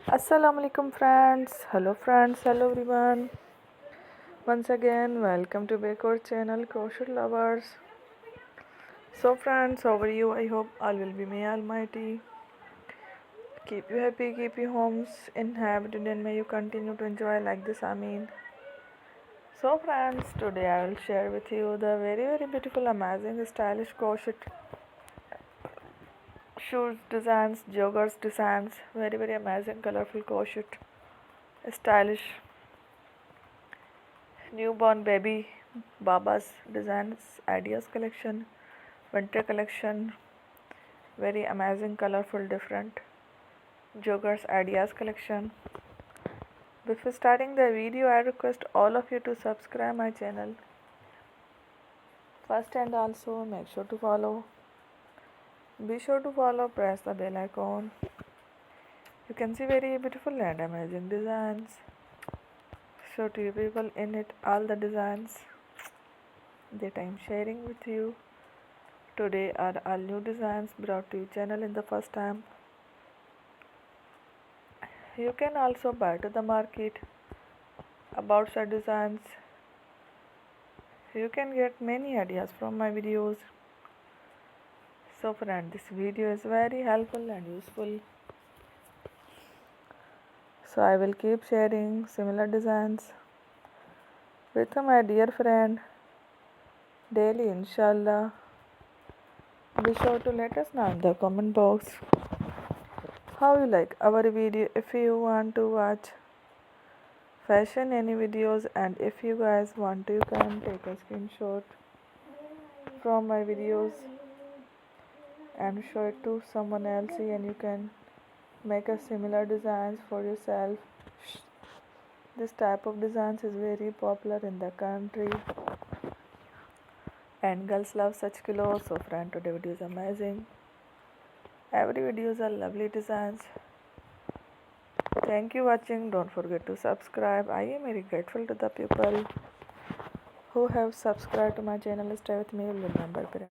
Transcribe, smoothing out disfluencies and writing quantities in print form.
Assalamu alaikum friends, hello everyone. Once again, welcome to back our channel Crochet Lovers. So friends, how are you? I hope all will be may almighty. Keep you happy, keep you homes inhabited and may you continue to enjoy like this, I mean. So friends, today I will share with you the very beautiful, amazing, stylish crochet shoes designs, joggers designs, very amazing, colorful crochet, stylish newborn baby Baba's designs ideas collection, winter collection, very amazing, colorful, different joggers ideas collection. Before starting the video, I request all of you to subscribe my channel first and also make sure to follow. Be sure to follow, press the bell icon. You can see very beautiful and amazing designs. Show to you people in it all the designs that I am sharing with you. Today are all new designs brought to your channel in the first time. You can also buy to the market about such designs. You can get many ideas from my videos. So friend, this video is very helpful and useful. So I will keep sharing similar designs with my dear friend daily, inshallah. Be sure to let us know in the comment box how you like our video. If you want to watch fashion any videos, and if you guys want to, you can take a screenshot from my videos and show it to someone else, and you can make a similar designs for yourself. This type of designs is very popular in the country and girls love such clothes. So friend, today video is amazing. Every videos are lovely designs. Thank you watching. Don't forget to subscribe. I am very grateful to the people who have subscribed to my channel. Stay with me. Remember